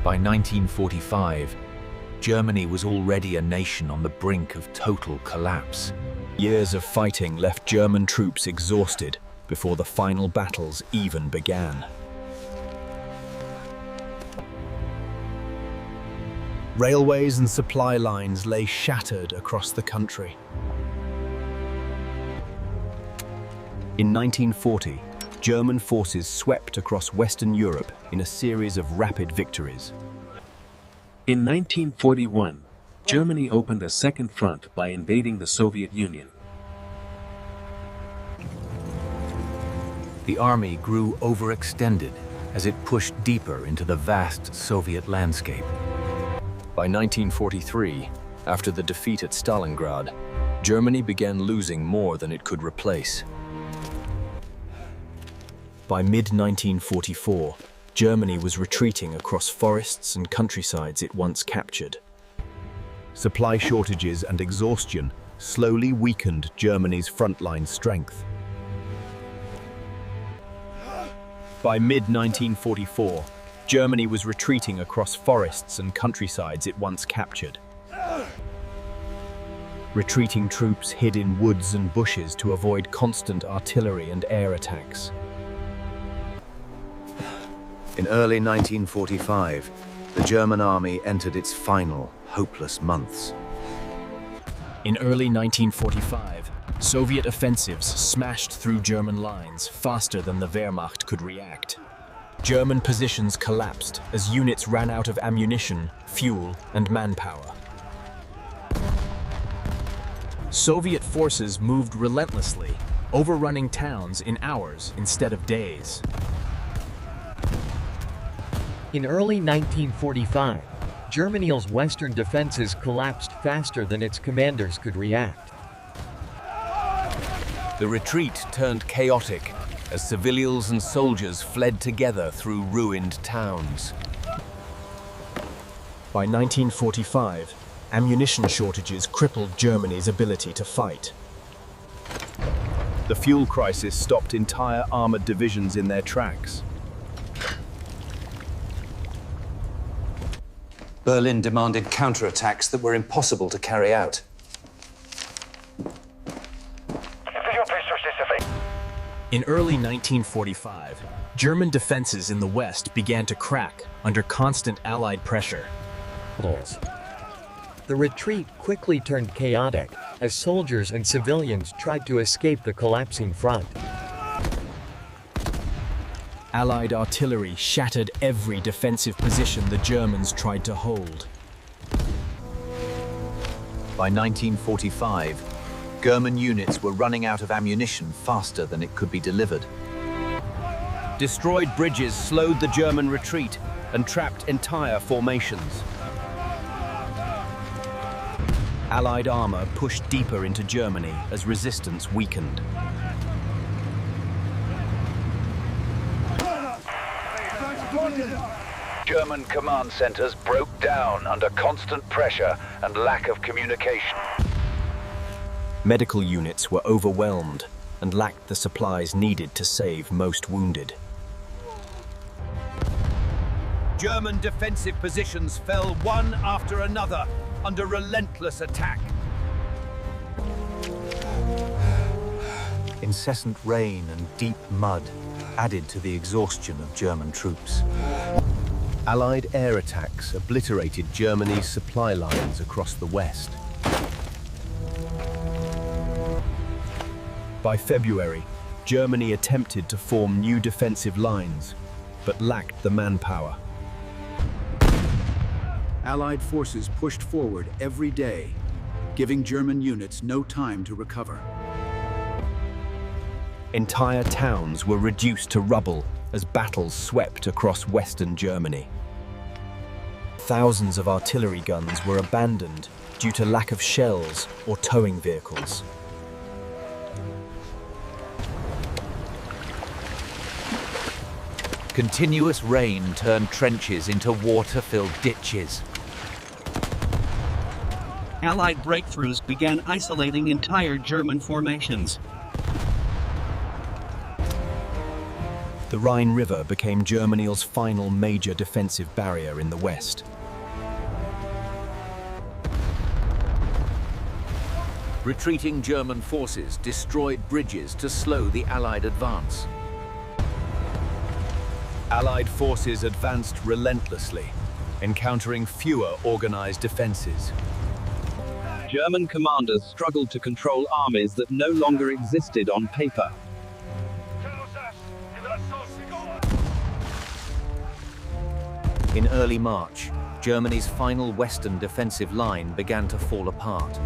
By 1945, Germany was already a nation on the brink of total collapse. Years of fighting left German troops exhausted before the final battles even began. Railways and supply lines lay shattered across the country. In 1940, German forces swept across Western Europe in a series of rapid victories. In 1941, Germany opened a second front by invading the Soviet Union. The army grew overextended as it pushed deeper into the vast Soviet landscape. By 1943, after the defeat at Stalingrad, Germany began losing more than it could replace. By mid-1944, Germany was retreating across forests and countrysides it once captured. Supply shortages and exhaustion slowly weakened Germany's frontline strength. By mid-1944, Germany was retreating across forests and countrysides it once captured. Retreating troops hid in woods and bushes to avoid constant artillery and air attacks. In early 1945, the German army entered its final, hopeless months. In early 1945, Soviet offensives smashed through German lines faster than the Wehrmacht could react. German positions collapsed as units ran out of ammunition, fuel, and manpower. Soviet forces moved relentlessly, overrunning towns in hours instead of days. In early 1945, Germany's western defenses collapsed faster than its commanders could react. The retreat turned chaotic as civilians and soldiers fled together through ruined towns. By 1945, ammunition shortages crippled Germany's ability to fight. The fuel crisis stopped entire armored divisions in their tracks. Berlin demanded counterattacks that were impossible to carry out. In early 1945, German defenses in the West began to crack under constant Allied pressure. The retreat quickly turned chaotic as soldiers and civilians tried to escape the collapsing front. Allied artillery shattered every defensive position the Germans tried to hold. By 1945, German units were running out of ammunition faster than it could be delivered. Destroyed bridges slowed the German retreat and trapped entire formations. Allied armor pushed deeper into Germany as resistance weakened. German command centers broke down under constant pressure and lack of communication. Medical units were overwhelmed and lacked the supplies needed to save most wounded. German defensive positions fell one after another under relentless attack. Incessant rain and deep mud added to the exhaustion of German troops. Allied air attacks obliterated Germany's supply lines across the West. By February, Germany attempted to form new defensive lines, but lacked the manpower. Allied forces pushed forward every day, giving German units no time to recover. Entire towns were reduced to rubble as battles swept across Western Germany. Thousands of artillery guns were abandoned due to lack of shells or towing vehicles. Continuous rain turned trenches into water-filled ditches. Allied breakthroughs began isolating entire German formations. The Rhine River became Germany's final major defensive barrier in the west. Retreating German forces destroyed bridges to slow the Allied advance. Allied forces advanced relentlessly, encountering fewer organized defenses. German commanders struggled to control armies that no longer existed on paper. In early March, Germany's final western defensive line began to fall apart.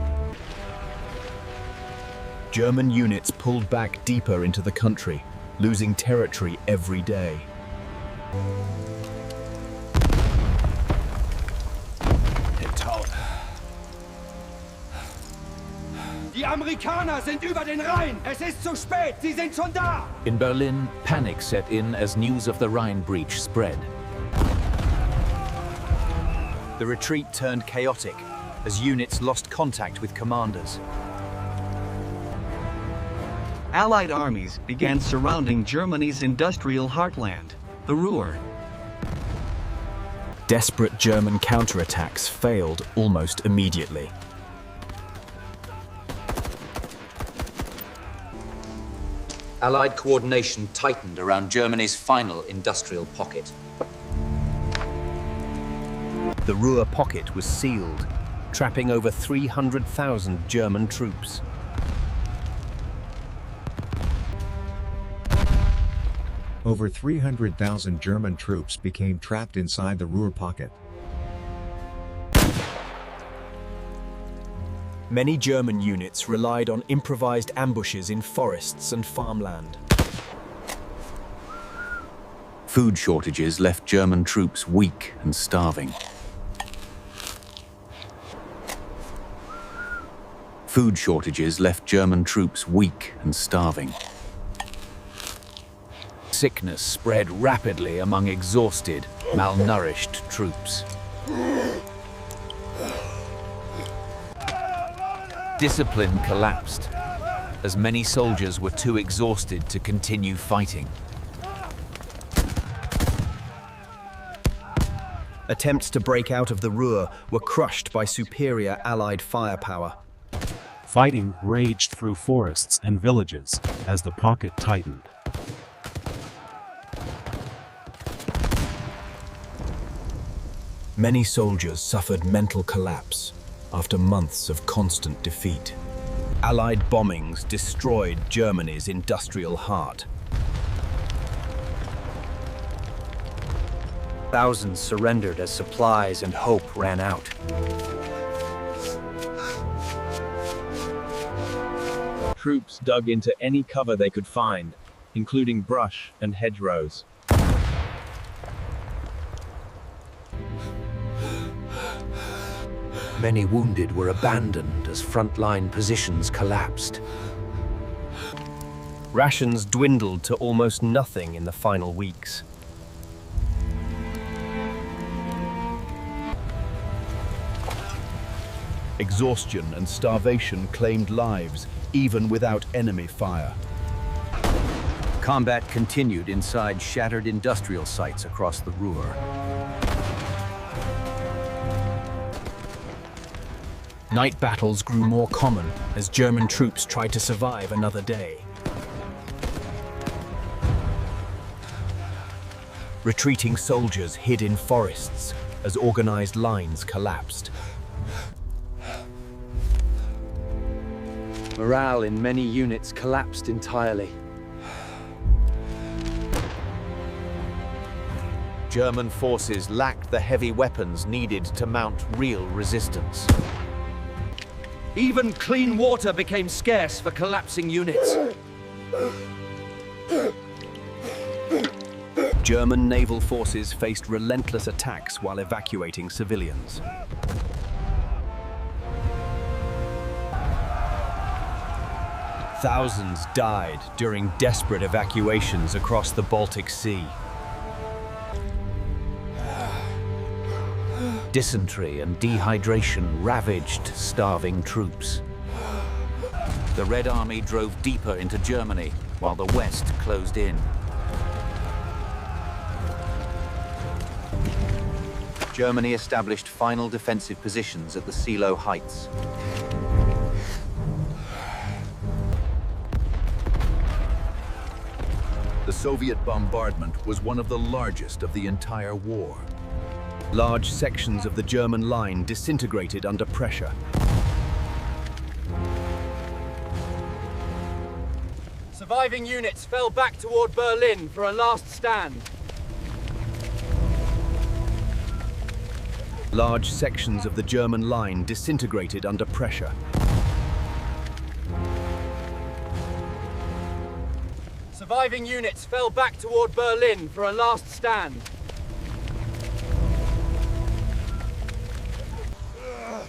German units pulled back deeper into the country, losing territory every day. Die Amerikaner sind über den Rhein! Es ist zu spät! Sie sind schon da! In Berlin, panic set in as news of the Rhine breach spread. The retreat turned chaotic as units lost contact with commanders. Allied armies began surrounding Germany's industrial heartland, the Ruhr. Desperate German counterattacks failed almost immediately. Allied coordination tightened around Germany's final industrial pocket. The Ruhr pocket was sealed, trapping over 300,000 German troops. Over 300,000 German troops became trapped inside the Ruhr pocket. Many German units relied on improvised ambushes in forests and farmland. Food shortages left German troops weak and starving. Food shortages left German troops weak and starving. Sickness spread rapidly among exhausted, malnourished troops. Discipline collapsed, as many soldiers were too exhausted to continue fighting. Attempts to break out of the Ruhr were crushed by superior Allied firepower. Fighting raged through forests and villages as the pocket tightened. Many soldiers suffered mental collapse after months of constant defeat. Allied bombings destroyed Germany's industrial heart. Thousands surrendered as supplies and hope ran out. Troops dug into any cover they could find, including brush and hedgerows. Many wounded were abandoned as frontline positions collapsed. Rations dwindled to almost nothing in the final weeks. Exhaustion and starvation claimed lives, even without enemy fire. Combat continued inside shattered industrial sites across the Ruhr. Night battles grew more common as German troops tried to survive another day. Retreating soldiers hid in forests as organized lines collapsed. Morale in many units collapsed entirely. German forces lacked the heavy weapons needed to mount real resistance. Even clean water became scarce for collapsing units. German naval forces faced relentless attacks while evacuating civilians. Thousands died during desperate evacuations across the Baltic Sea. Dysentery and dehydration ravaged starving troops. The Red Army drove deeper into Germany while the West closed in. Germany established final defensive positions at the Silo Heights. The Soviet bombardment was one of the largest of the entire war. Large sections of the German line disintegrated under pressure. Surviving units fell back toward Berlin for a last stand. Large sections of the German line disintegrated under pressure. Surviving units fell back toward Berlin for a last stand.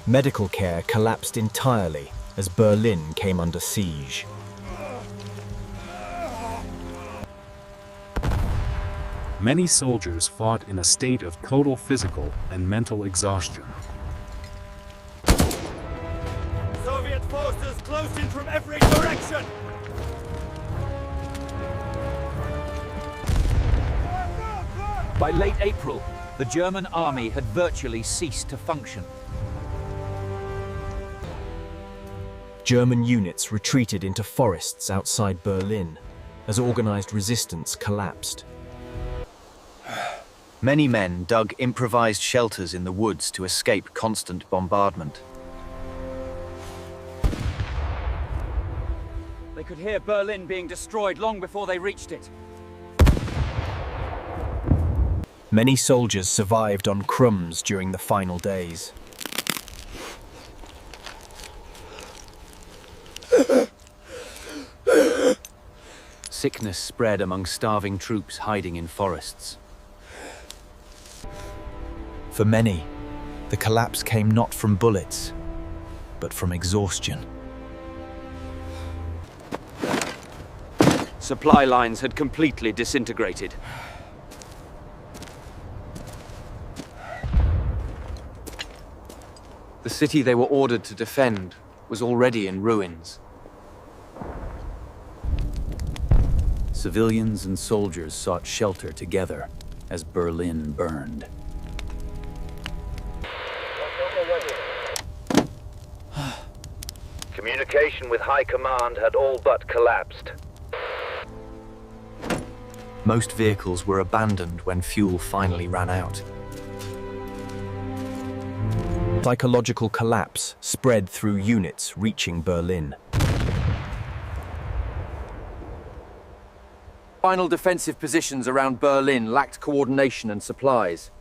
Medical care collapsed entirely as Berlin came under siege. Many soldiers fought in a state of total physical and mental exhaustion. Soviet forces closing from every direction! By late April, the German army had virtually ceased to function. German units retreated into forests outside Berlin as organized resistance collapsed. Many men dug improvised shelters in the woods to escape constant bombardment. They could hear Berlin being destroyed long before they reached it. Many soldiers survived on crumbs during the final days. Sickness spread among starving troops hiding in forests. For many, the collapse came not from bullets, but from exhaustion. Supply lines had completely disintegrated. The city they were ordered to defend was already in ruins. Civilians and soldiers sought shelter together as Berlin burned. Communication with High Command had all but collapsed. Most vehicles were abandoned when fuel finally ran out. Psychological collapse spread through units reaching Berlin. Final defensive positions around Berlin lacked coordination and supplies.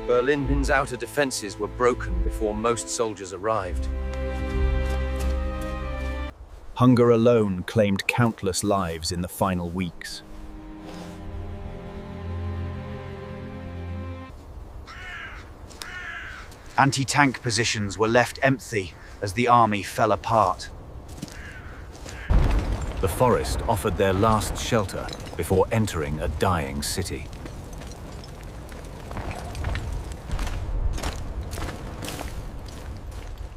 Berlin's outer defenses were broken before most soldiers arrived. Hunger alone claimed countless lives in the final weeks. Anti-tank positions were left empty as the army fell apart. The forest offered their last shelter before entering a dying city.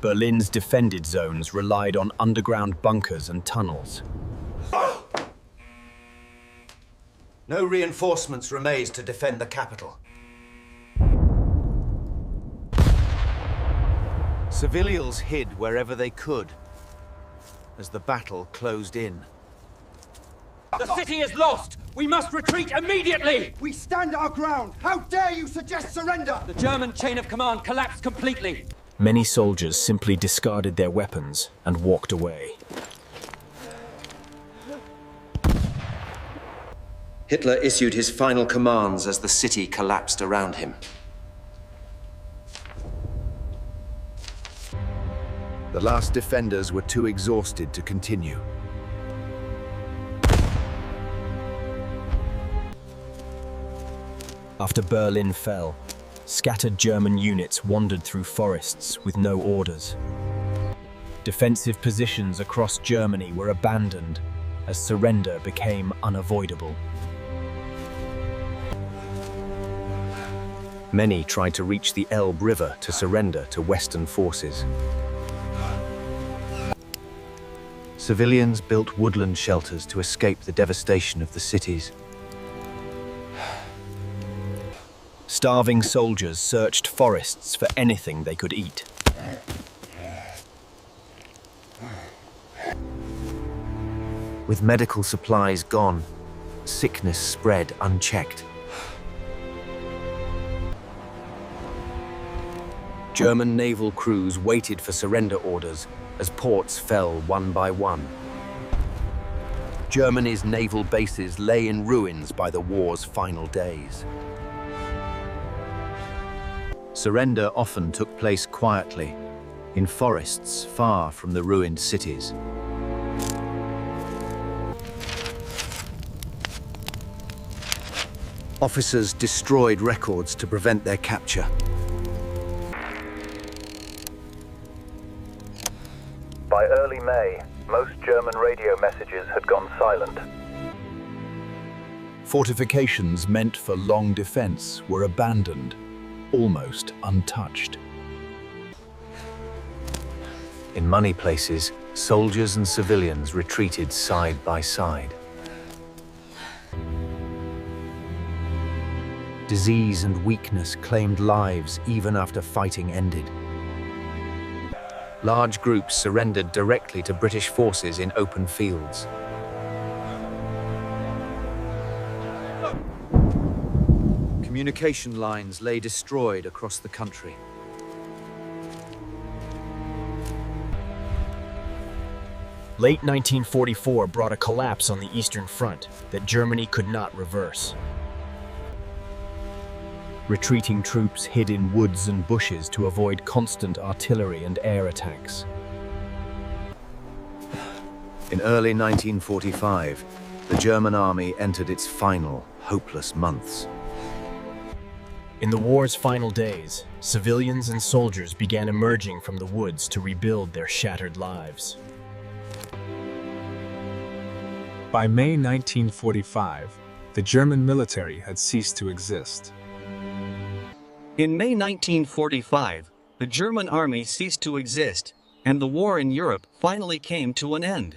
Berlin's defended zones relied on underground bunkers and tunnels. No reinforcements remained to defend the capital. Civilians hid wherever they could as the battle closed in. The city is lost! We must retreat immediately! We stand our ground! How dare you suggest surrender? The German chain of command collapsed completely. Many soldiers simply discarded their weapons and walked away. Hitler issued his final commands as the city collapsed around him. The last defenders were too exhausted to continue. After Berlin fell, scattered German units wandered through forests with no orders. Defensive positions across Germany were abandoned as surrender became unavoidable. Many tried to reach the Elbe River to surrender to Western forces. Civilians built woodland shelters to escape the devastation of the cities. Starving soldiers searched forests for anything they could eat. With medical supplies gone, sickness spread unchecked. German naval crews waited for surrender orders as ports fell one by one. Germany's naval bases lay in ruins by the war's final days. Surrender often took place quietly, in forests far from the ruined cities. Officers destroyed records to prevent their capture. By early May, most German radio messages had gone silent. Fortifications meant for long defense were abandoned, almost untouched. In many places, soldiers and civilians retreated side by side. Disease and weakness claimed lives even after fighting ended. Large groups surrendered directly to British forces in open fields. Communication lines lay destroyed across the country. Late 1944 brought a collapse on the Eastern Front that Germany could not reverse. Retreating troops hid in woods and bushes to avoid constant artillery and air attacks. In early 1945, the German army entered its final, hopeless months. In the war's final days, civilians and soldiers began emerging from the woods to rebuild their shattered lives. By May 1945, the German military had ceased to exist. In May 1945, the German army ceased to exist, and the war in Europe finally came to an end.